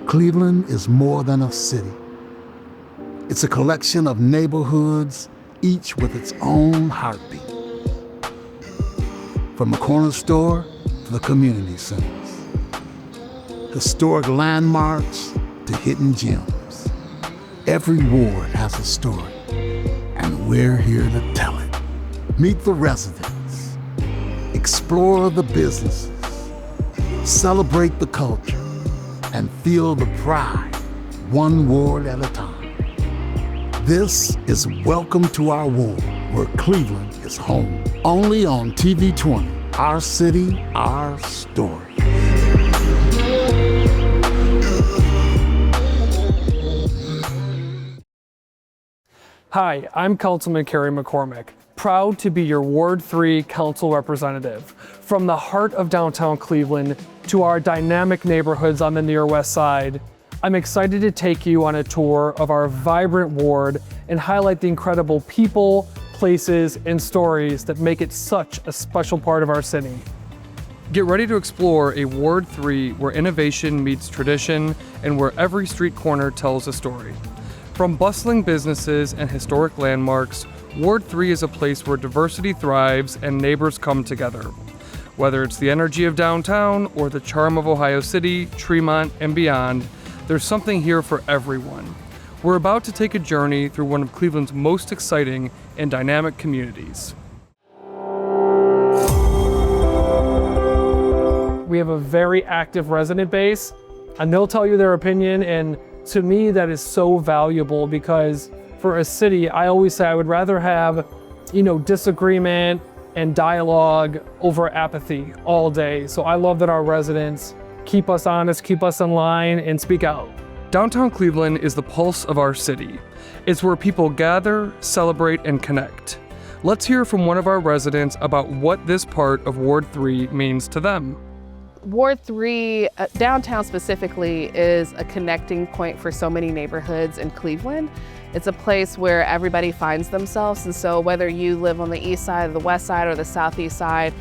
Cleveland is more than a city. It's a collection of neighborhoods, each with its own heartbeat. From the corner store to the community centers, historic landmarks to hidden gems. Every ward has a story, and we're here to tell it. Meet the residents, explore the businesses, celebrate the culture, and feel the pride, one ward at a time. This is Welcome to Our Ward, where Cleveland is home. Only on TV20, our city, our story. Hi, I'm Councilman Kerry McCormack, proud to be your Ward 3 Council representative. From the heart of downtown Cleveland to our dynamic neighborhoods on the near west side, I'm excited to take you on a tour of our vibrant ward and highlight the incredible people, places, and stories that make it such a special part of our city. Get ready to explore a Ward 3 where innovation meets tradition and where every street corner tells a story. From bustling businesses and historic landmarks, Ward 3 is a place where diversity thrives and neighbors come together. Whether it's the energy of downtown or the charm of Ohio City, Tremont, and beyond, there's something here for everyone. We're about to take a journey through one of Cleveland's most exciting and dynamic communities. We have a very active resident base, and they'll tell you their opinion, and to me that is so valuable because for a city, I always say I would rather have, disagreement and dialogue over apathy all day. So I love that our residents keep us honest, keep us in line, and speak out. Downtown Cleveland is the pulse of our city. It's where people gather, celebrate, and connect. Let's hear from one of our residents about what this part of Ward 3 means to them. Ward 3, downtown specifically, is a connecting point for so many neighborhoods in Cleveland. It's a place where everybody finds themselves, and so whether you live on the east side, the west side, or the southeast side,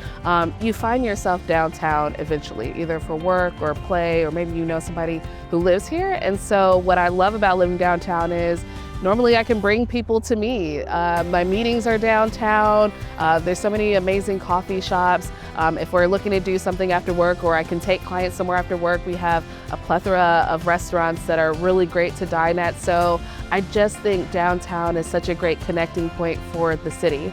you find yourself downtown eventually, either for work or play, or maybe you know somebody who lives here. And so what I love about living downtown is normally I can bring people to me. My meetings are downtown. There's so many amazing coffee shops. If we're looking to do something after work, or I can take clients somewhere after work, we have a plethora of restaurants that are really great to dine at. So I just think downtown is such a great connecting point for the city.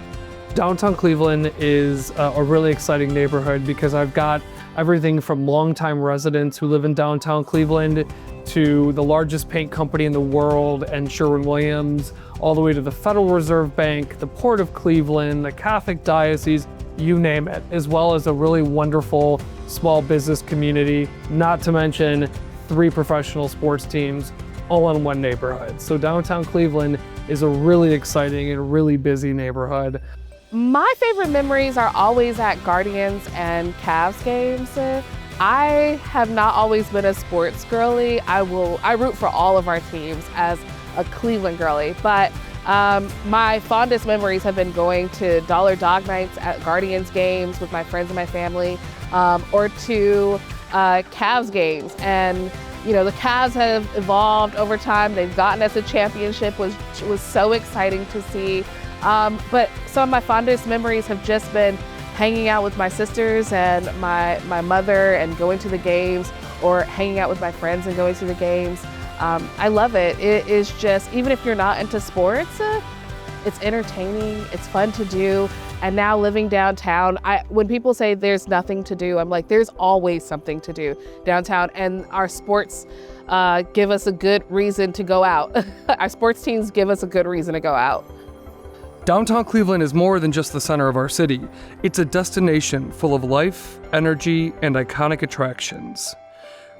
Downtown Cleveland is a really exciting neighborhood because I've got everything from longtime residents who live in downtown Cleveland to the largest paint company in the world and Sherwin-Williams, all the way to the Federal Reserve Bank, the Port of Cleveland, the Catholic Diocese, you name it, as well as a really wonderful small business community, not to mention 3 professional sports teams all in one neighborhood. So downtown Cleveland is a really exciting and really busy neighborhood. My favorite memories are always at Guardians and Cavs games. I have not always been a sports girly. I root for all of our teams as a Cleveland girly, but my fondest memories have been going to Dollar Dog Nights at Guardians games with my friends and my family, or to Cavs games. And the Cavs have evolved over time. They've gotten us a championship, which was so exciting to see. But some of my fondest memories have just been hanging out with my sisters and my mother and going to the games, or hanging out with my friends and going to the games. I love it. It is just, even if you're not into sports, it's entertaining, it's fun to do. And now living downtown, when people say there's nothing to do, I'm like, there's always something to do downtown. And our sports give us a good reason to go out. Our sports teams give us a good reason to go out. Downtown Cleveland is more than just the center of our city. It's a destination full of life, energy, and iconic attractions.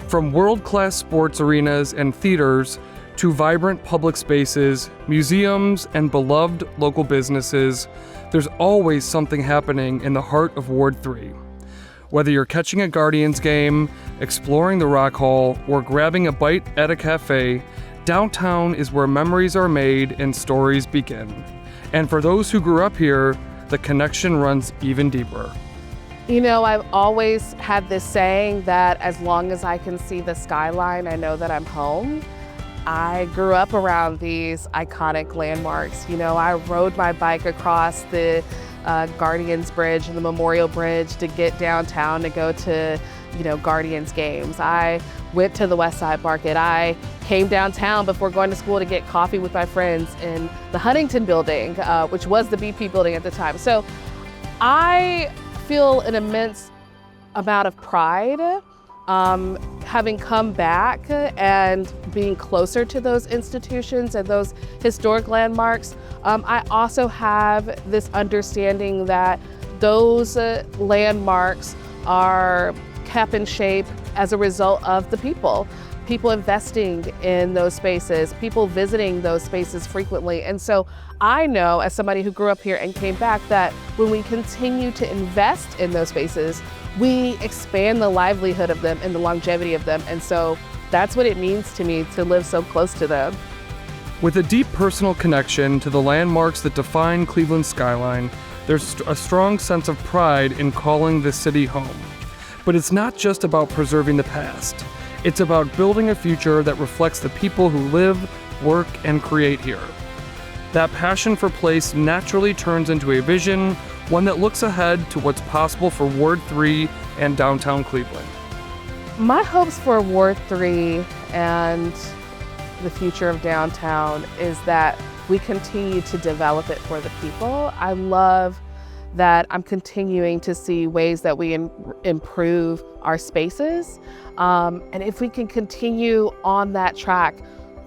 From world-class sports arenas and theaters to vibrant public spaces, museums, and beloved local businesses, there's always something happening in the heart of Ward 3. Whether you're catching a Guardians game, exploring the Rock Hall, or grabbing a bite at a cafe, downtown is where memories are made and stories begin. And for those who grew up here, the connection runs even deeper. You know, I've always had this saying that as long as I can see the skyline, I know that I'm home. I grew up around these iconic landmarks. You know, I rode my bike across the Guardians Bridge and the Memorial Bridge to get downtown to go to, you know, Guardians games. I went to the West Side Market. I came downtown before going to school to get coffee with my friends in the Huntington building, which was the BP building at the time. So I feel an immense amount of pride having come back and being closer to those institutions and those historic landmarks. I also have this understanding that those landmarks are kept in shape as a result of the people investing in those spaces, people visiting those spaces frequently. And so I know, as somebody who grew up here and came back, that when we continue to invest in those spaces, we expand the livelihood of them and the longevity of them. And so that's what it means to me to live so close to them. With a deep personal connection to the landmarks that define Cleveland's skyline, there's a strong sense of pride in calling this city home. But it's not just about preserving the past. It's about building a future that reflects the people who live, work, and create here. That passion for place naturally turns into a vision, one that looks ahead to what's possible for Ward 3 and downtown Cleveland. My hopes for Ward 3 and the future of downtown is that we continue to develop it for the people. I love that I'm continuing to see ways that we improve our spaces. And if we can continue on that track,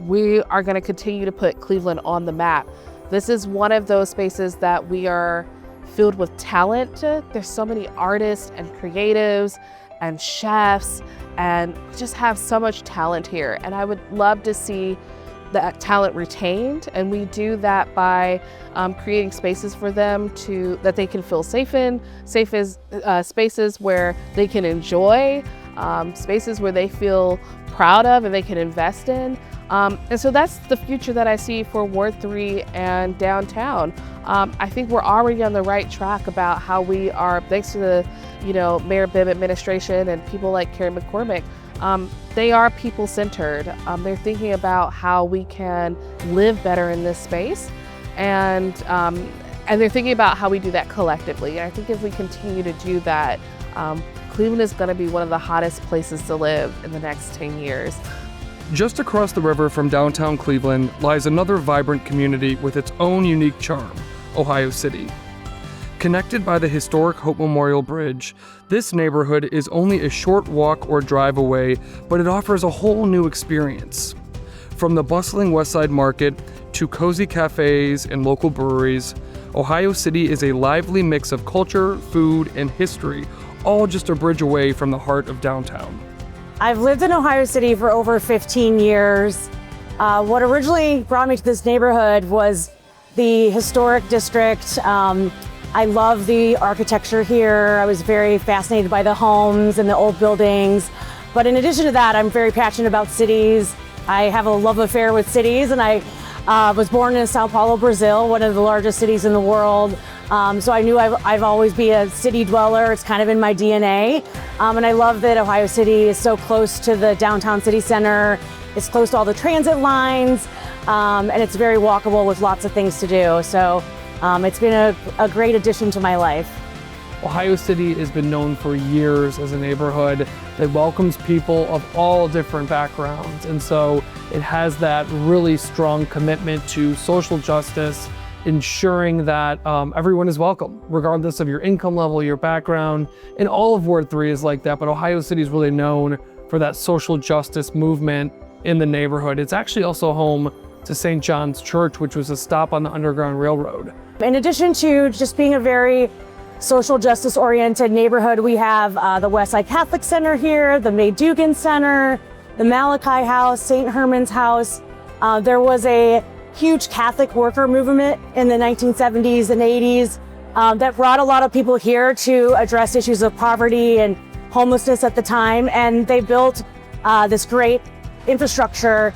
we are going to continue to put Cleveland on the map. This is one of those spaces that we are filled with talent. There's so many artists and creatives and chefs, and we just have so much talent here. And I would love to see that talent retained, and we do that by creating spaces for them that they can feel safe in, spaces where they can enjoy, spaces where they feel proud of and they can invest in. And so that's the future that I see for Ward 3 and downtown. I think we're already on the right track about how we are, thanks to the Mayor Bibb administration and people like Kerry McCormack. They are people-centered. They're thinking about how we can live better in this space, and they're thinking about how we do that collectively. And I think if we continue to do that, Cleveland is going to be one of the hottest places to live in the next 10 years. Just across the river from downtown Cleveland lies another vibrant community with its own unique charm, Ohio City. Connected by the historic Hope Memorial Bridge, this neighborhood is only a short walk or drive away, but it offers a whole new experience. From the bustling West Side Market to cozy cafes and local breweries, Ohio City is a lively mix of culture, food, and history, all just a bridge away from the heart of downtown. I've lived in Ohio City for over 15 years. What originally brought me to this neighborhood was the historic district. I love the architecture here. I was very fascinated by the homes and the old buildings. But in addition to that, I'm very passionate about cities. I have a love affair with cities, and I was born in Sao Paulo, Brazil, one of the largest cities in the world. So I knew I'd always be a city dweller. It's kind of in my DNA. And I love that Ohio City is so close to the downtown city center. It's close to all the transit lines, and it's very walkable with lots of things to do. So it's been a great addition to my life. Ohio City has been known for years as a neighborhood that welcomes people of all different backgrounds. And so it has that really strong commitment to social justice, ensuring that everyone is welcome, regardless of your income level, your background. And all of Ward 3 is like that, but Ohio City is really known for that social justice movement in the neighborhood. It's actually also home to St. John's Church, which was a stop on the Underground Railroad. In addition to just being a very social justice oriented neighborhood, we have the Westside Catholic Center here, the May Dugan Center, the Malachi House, St. Herman's House. There was a huge Catholic worker movement in the 1970s and 80s that brought a lot of people here to address issues of poverty and homelessness at the time. And they built this great infrastructure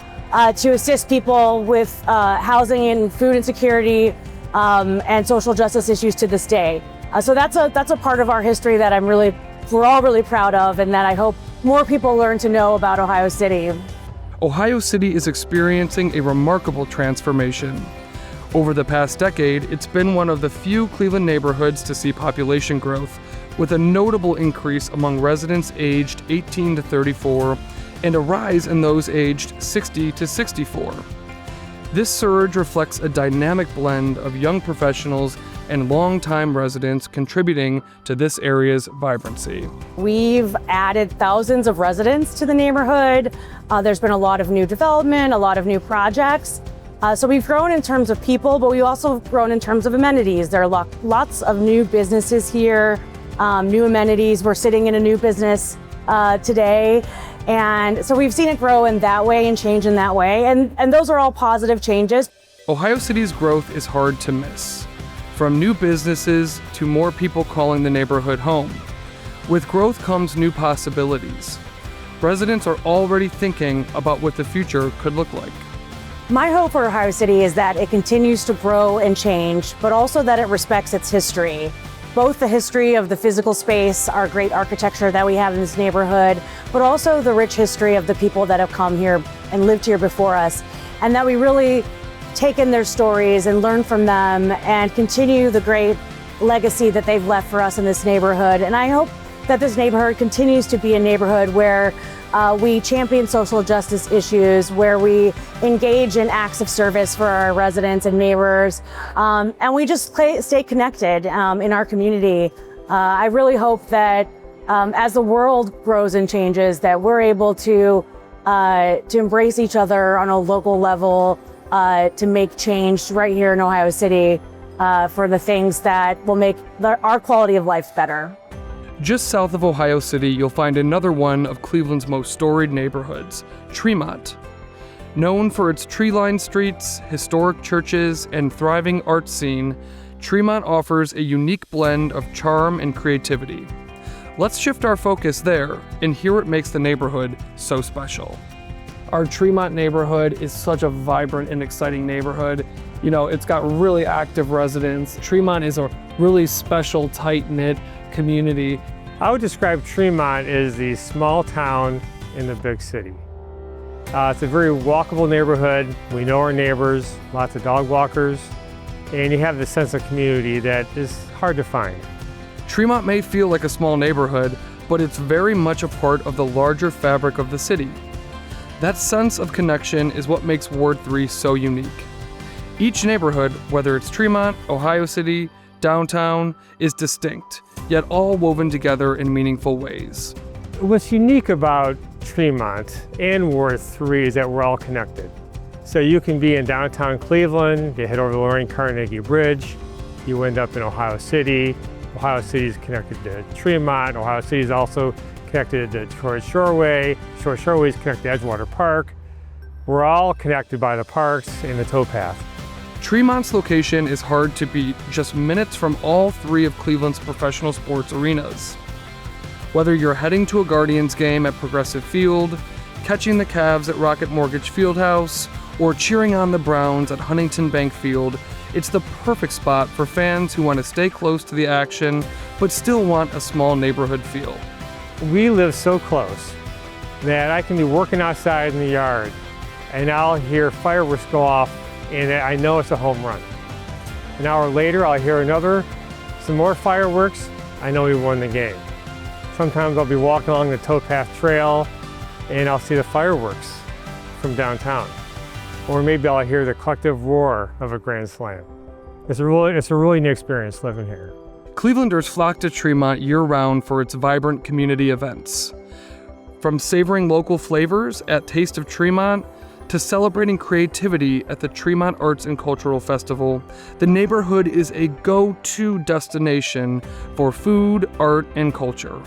to assist people with housing and food insecurity and social justice issues to this day. So that's a part of our history that we're all really proud of, and that I hope more people learn to know about Ohio City. Ohio City is experiencing a remarkable transformation. Over the past decade, it's been one of the few Cleveland neighborhoods to see population growth, with a notable increase among residents aged 18 to 34 and a rise in those aged 60 to 64. This surge reflects a dynamic blend of young professionals and longtime residents contributing to this area's vibrancy. We've added thousands of residents to the neighborhood. There's been a lot of new development, a lot of new projects. So we've grown in terms of people, but we've also grown in terms of amenities. There are lots of new businesses here, new amenities. We're sitting in a new business today. And so we've seen it grow in that way and change in that way. And those are all positive changes. Ohio City's growth is hard to miss. From new businesses to more people calling the neighborhood home. With growth comes new possibilities. Residents are already thinking about what the future could look like. My hope for Ohio City is that it continues to grow and change, but also that it respects its history. Both the history of the physical space, our great architecture that we have in this neighborhood, but also the rich history of the people that have come here and lived here before us, and that we really take in their stories and learn from them and continue the great legacy that they've left for us in this neighborhood. And I hope that this neighborhood continues to be a neighborhood where we champion social justice issues, where we engage in acts of service for our residents and neighbors, and we just stay connected in our community. I really hope that as the world grows and changes, that we're able to embrace each other on a local level, to make change right here in Ohio City for the things that will make our quality of life better. Just south of Ohio City, you'll find another one of Cleveland's most storied neighborhoods, Tremont. Known for its tree-lined streets, historic churches, and thriving art scene, Tremont offers a unique blend of charm and creativity. Let's shift our focus there and hear what makes the neighborhood so special. Our Tremont neighborhood is such a vibrant and exciting neighborhood. You know, it's got really active residents. Tremont is a really special, tight-knit community. I would describe Tremont as the small town in the big city. It's a very walkable neighborhood. We know our neighbors, lots of dog walkers, and you have this sense of community that is hard to find. Tremont may feel like a small neighborhood, but it's very much a part of the larger fabric of the city. That sense of connection is what makes Ward 3 so unique. Each neighborhood, whether it's Tremont, Ohio City, downtown, is distinct, yet all woven together in meaningful ways. What's unique about Tremont and Ward 3 is that we're all connected. So you can be in downtown Cleveland, you head over the Lorraine Carnegie Bridge, you end up in Ohio City. Ohio City is connected to Tremont. Ohio City is also connected to Detroit Shoreway. Detroit Shoreway is connected to Edgewater Park. We're all connected by the parks and the towpath. Tremont's location is hard to beat, just minutes from all three of Cleveland's professional sports arenas. Whether you're heading to a Guardians game at Progressive Field, catching the Cavs at Rocket Mortgage Fieldhouse, or cheering on the Browns at Huntington Bank Field, it's the perfect spot for fans who want to stay close to the action but still want a small neighborhood feel. We live so close that I can be working outside in the yard and I'll hear fireworks go off and I know it's a home run. An hour later, I'll hear some more fireworks. I know we won the game. Sometimes I'll be walking along the towpath trail and I'll see the fireworks from downtown. Or maybe I'll hear the collective roar of a grand slam. It's a really neat experience living here. Clevelanders flock to Tremont year-round for its vibrant community events. From savoring local flavors at Taste of Tremont to celebrating creativity at the Tremont Arts and Cultural Festival, the neighborhood is a go-to destination for food, art, and culture.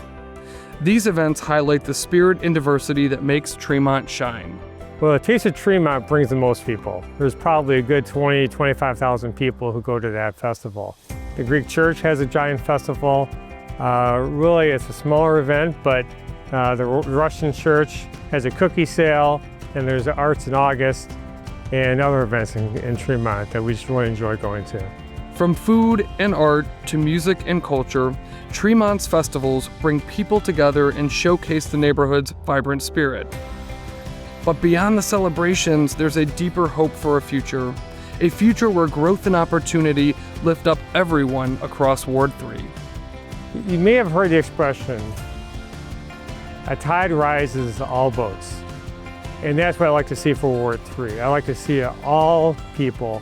These events highlight the spirit and diversity that makes Tremont shine. Well, the Taste of Tremont brings the most people. There's probably a good 25,000 people who go to that festival. The Greek Church has a giant festival. Really, it's a smaller event, but the Russian Church has a cookie sale, and there's the Arts in August and other events in Tremont that we just really enjoy going to. From food and art to music and culture, Tremont's festivals bring people together and showcase the neighborhood's vibrant spirit. But beyond the celebrations, there's a deeper hope for a future where growth and opportunity lift up everyone across Ward 3. You may have heard the expression, a tide rises all boats. And that's what I like to see for Ward 3. I like to see all people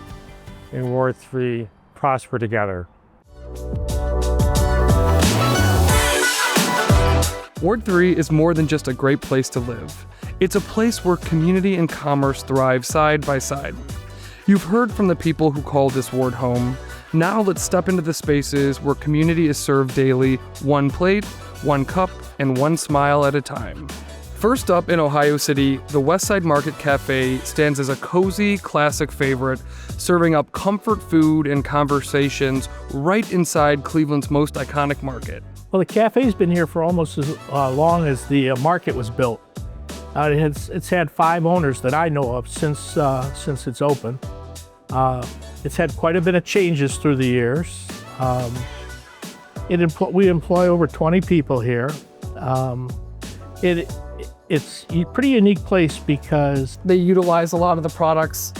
in Ward 3 prosper together. Ward 3 is more than just a great place to live. It's a place where community and commerce thrive side by side. You've heard from the people who call this ward home. Now let's step into the spaces where community is served daily, one plate, one cup, and one smile at a time. First up in Ohio City, the Westside Market Cafe stands as a cozy, classic favorite, serving up comfort food and conversations right inside Cleveland's most iconic market. Well, the cafe's been here for almost as long as the market was built. It's had 5 owners that I know of since it's open. It's had quite a bit of changes through the years. We employ over 20 people here. It's a pretty unique place because they utilize a lot of the products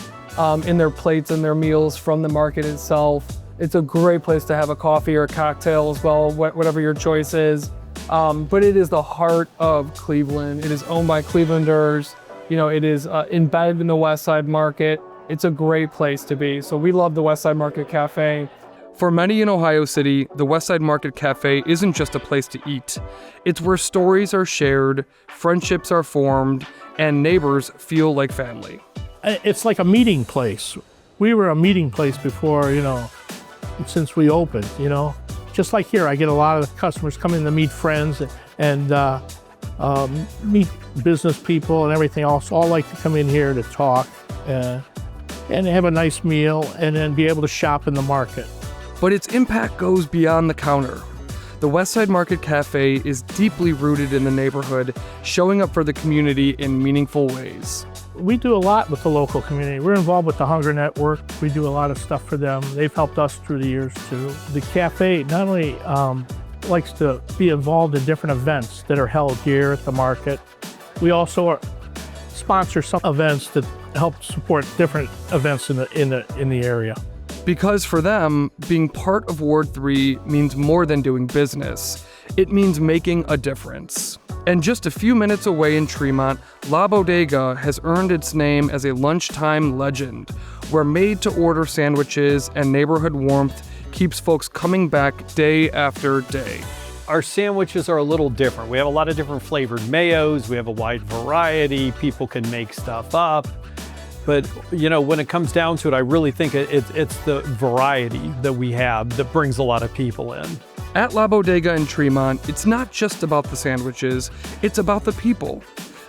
in their plates and their meals from the market itself. It's a great place to have a coffee or a cocktail as well, whatever your choice is. But it is the heart of Cleveland. It is owned by Clevelanders. It is embedded in the Westside Market. It's a great place to be. So we love the Westside Market Cafe. For many in Ohio City, the Westside Market Cafe isn't just a place to eat. It's where stories are shared, friendships are formed, and neighbors feel like family. It's like a meeting place. We were a meeting place before, since we opened, Just like here, I get a lot of customers coming to meet friends and meet business people and everything else. All like to come in here to talk and have a nice meal and then be able to shop in the market. But its impact goes beyond the counter. The Westside Market Cafe is deeply rooted in the neighborhood, showing up for the community in meaningful ways. We do a lot with the local community. We're involved with the Hunger Network. We do a lot of stuff for them. They've helped us through the years too. The cafe not only likes to be involved in different events that are held here at the market, we also sponsor some events that help support different events in the area. Because for them, being part of Ward 3 means more than doing business. It means making a difference. And just a few minutes away in Tremont, La Bodega has earned its name as a lunchtime legend, where made-to-order sandwiches and neighborhood warmth keeps folks coming back day after day. Our sandwiches are a little different. We have a lot of different flavored mayos. We have a wide variety. People can make stuff up. But, when it comes down to it, I really think it's the variety that we have that brings a lot of people in. At La Bodega in Tremont, it's not just about the sandwiches, it's about the people.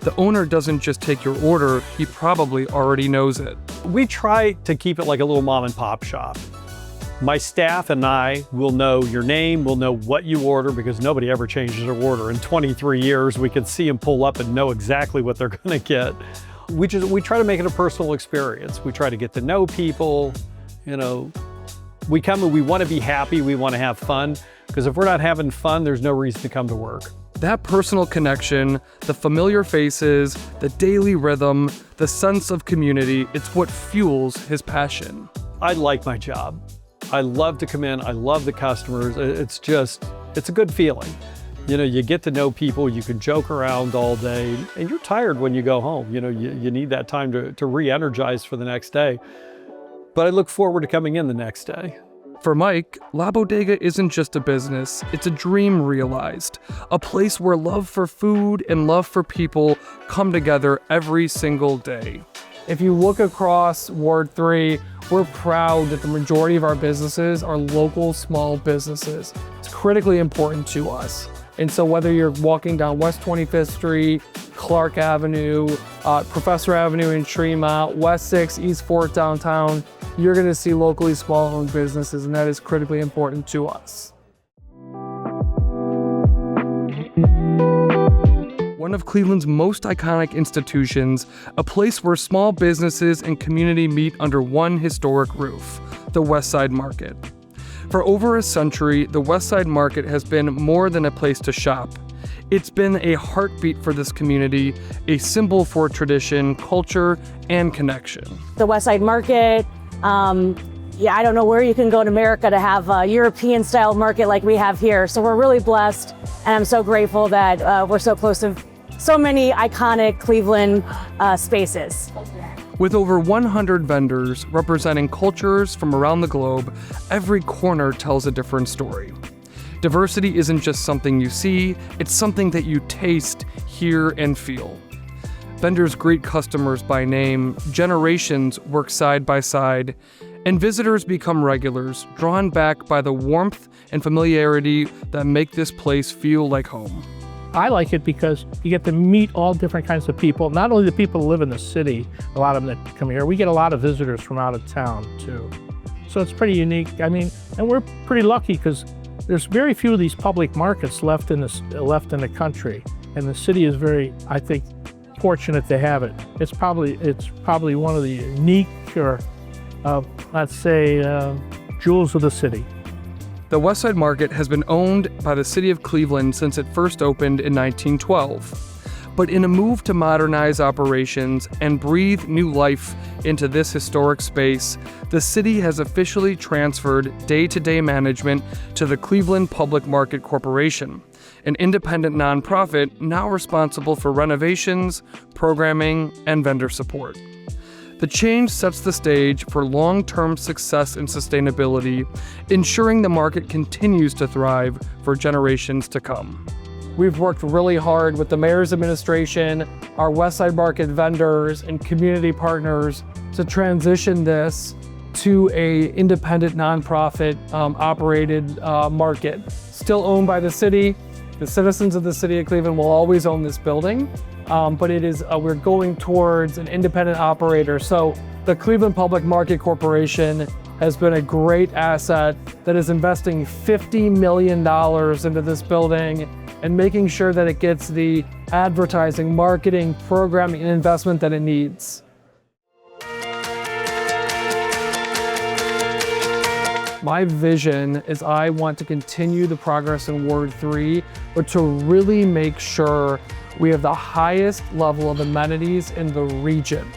The owner doesn't just take your order, he probably already knows it. We try to keep it like a little mom and pop shop. My staff and I will know your name, we'll know what you order, because nobody ever changes their order. In 23 years, we can see them pull up and know exactly what they're gonna get. We try to make it a personal experience. We try to get to know people, We come and we want to be happy, we want to have fun, because if we're not having fun, there's no reason to come to work. That personal connection, the familiar faces, the daily rhythm, the sense of community, it's what fuels his passion. I like my job. I love to come in, I love the customers. It's a good feeling. You get to know people, you can joke around all day, and you're tired when you go home. You need that time to re-energize for the next day. But I look forward to coming in the next day. For Mike, La Bodega isn't just a business, it's a dream realized. A place where love for food and love for people come together every single day. If you look across Ward 3, we're proud that the majority of our businesses are local small businesses. It's critically important to us. And so whether you're walking down West 25th Street, Clark Avenue, Professor Avenue in Tremont, West 6, East 4th downtown, you're gonna see locally small-owned businesses, and that is critically important to us. One of Cleveland's most iconic institutions, a place where small businesses and community meet under one historic roof, the Westside Market. For over a century, the Westside Market has been more than a place to shop. It's been a heartbeat for this community, a symbol for tradition, culture, and connection. The Westside Market, I don't know where you can go in America to have a European-style market like we have here. So we're really blessed, and I'm so grateful that we're so close to so many iconic Cleveland spaces. With over 100 vendors representing cultures from around the globe, every corner tells a different story. Diversity isn't just something you see, it's something that you taste, hear, and feel. Vendors greet customers by name, generations work side by side, and visitors become regulars, drawn back by the warmth and familiarity that make this place feel like home. I like it because you get to meet all different kinds of people, not only the people who live in the city, a lot of them that come here, we get a lot of visitors from out of town too. So it's pretty unique. I mean, and we're pretty lucky because there's very few of these public markets left in the country. And the city is very, I think, fortunate to have it. It's probably one of the unique, let's say, jewels of the city. The Westside Market has been owned by the city of Cleveland since it first opened in 1912. But in a move to modernize operations and breathe new life into this historic space, the city has officially transferred day-to-day management to the Cleveland Public Market Corporation, an independent nonprofit now responsible for renovations, programming, and vendor support. The change sets the stage for long-term success and sustainability, ensuring the market continues to thrive for generations to come. We've worked really hard with the mayor's administration, our Westside Market vendors, and community partners to transition this to an independent nonprofit operated market. Still owned by the city. The citizens of the city of Cleveland will always own this building. But it is we're going towards an independent operator. So the Cleveland Public Market Corporation has been a great asset that is investing $50 million into this building and making sure that it gets the advertising, marketing, programming, and investment that it needs. My vision is I want to continue the progress in Ward 3, but to really make sure we have the highest level of amenities in the region.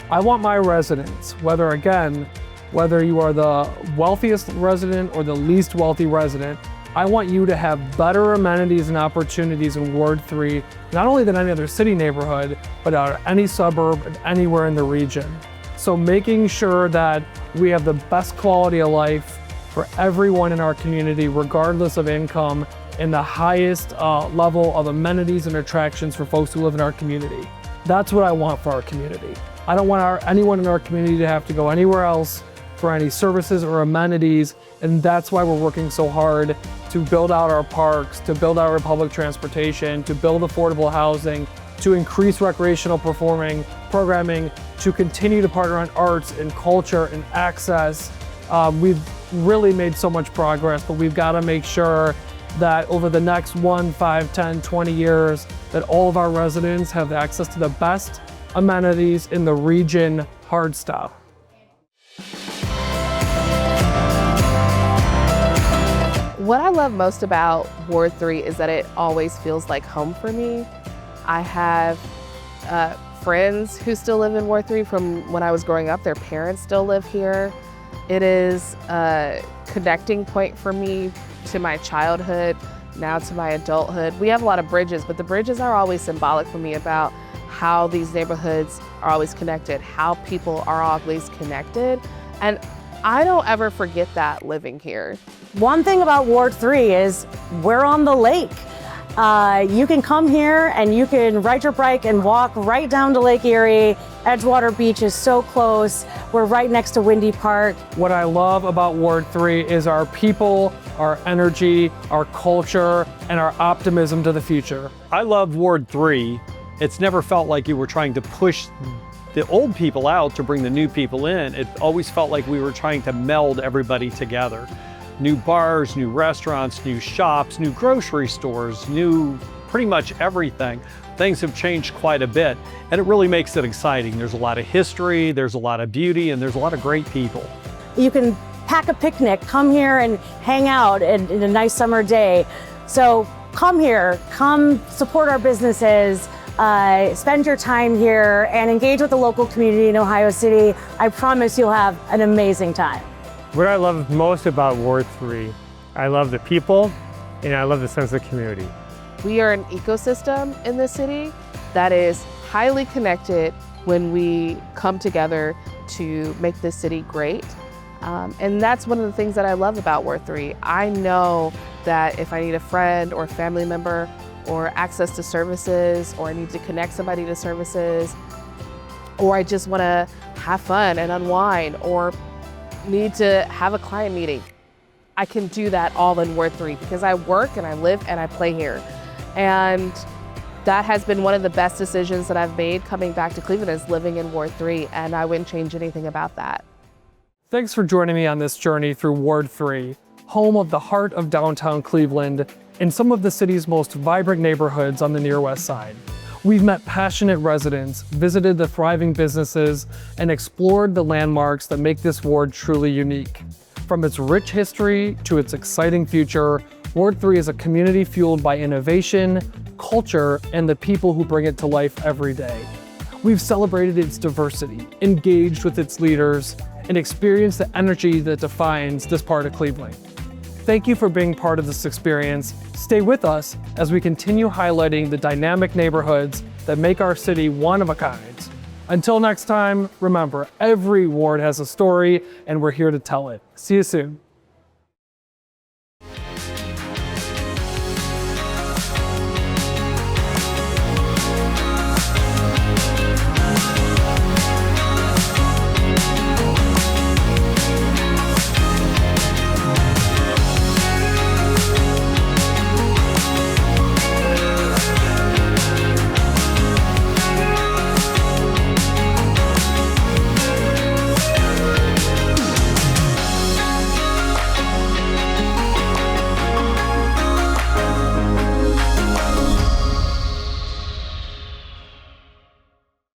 I want my residents, whether you are the wealthiest resident or the least wealthy resident, I want you to have better amenities and opportunities in Ward 3, not only than any other city neighborhood, but out of any suburb and anywhere in the region. So making sure that we have the best quality of life for everyone in our community, regardless of income, and the highest level of amenities and attractions for folks who live in our community. That's what I want for our community. I don't want anyone in our community to have to go anywhere else for any services or amenities, and that's why we're working so hard to build out our parks, to build out our public transportation, to build affordable housing, to increase recreational programming, to continue to partner on arts and culture and access. We've really made so much progress, but we've got to make sure that over the next 1, 5, 10, 20 years, that all of our residents have access to the best amenities in the region hard stop. What I love most about Ward 3 is that it always feels like home for me. I have friends who still live in Ward 3 from when I was growing up. Their parents still live here. It is a connecting point for me to my childhood, now to my adulthood. We have a lot of bridges, but the bridges are always symbolic for me about how these neighborhoods are always connected, how people are always connected. And I don't ever forget that living here. One thing about Ward 3 is we're on the lake. You can come here and you can ride your bike and walk right down to Lake Erie. Edgewater Beach is so close. We're right next to Windy Park. What I love about Ward 3 is our people, our energy, our culture, and our optimism to the future. I love Ward 3. It's never felt like you were trying to push the old people out to bring the new people in. It always felt like we were trying to meld everybody together. New bars, new restaurants, new shops, new grocery stores, new pretty much everything. Things have changed quite a bit, and it really makes it exciting. There's a lot of history, there's a lot of beauty, and there's a lot of great people. You can pack a picnic, come here and hang out in a nice summer day. So come here, come support our businesses, spend your time here and engage with the local community in Ohio City. I promise you'll have an amazing time. What I love most about Ward 3, I love the people and I love the sense of community. We are an ecosystem in this city that is highly connected when we come together to make this city great. And that's one of the things that I love about Ward 3. I know that if I need a friend or family member or access to services, or I need to connect somebody to services, or I just want to have fun and unwind, or need to have a client meeting, I can do that all in Ward 3 because I work and I live and I play here. And that has been one of the best decisions that I've made coming back to Cleveland, is living in Ward 3, and I wouldn't change anything about that. Thanks for joining me on this journey through Ward 3, home of the heart of downtown Cleveland and some of the city's most vibrant neighborhoods on the near west side. We've met passionate residents, visited the thriving businesses, and explored the landmarks that make this ward truly unique. From its rich history to its exciting future, Ward 3 is a community fueled by innovation, culture, and the people who bring it to life every day. We've celebrated its diversity, engaged with its leaders, and experienced the energy that defines this part of Cleveland. Thank you for being part of this experience. Stay with us as we continue highlighting the dynamic neighborhoods that make our city one of a kind. Until next time, remember, every ward has a story, and we're here to tell it. See you soon.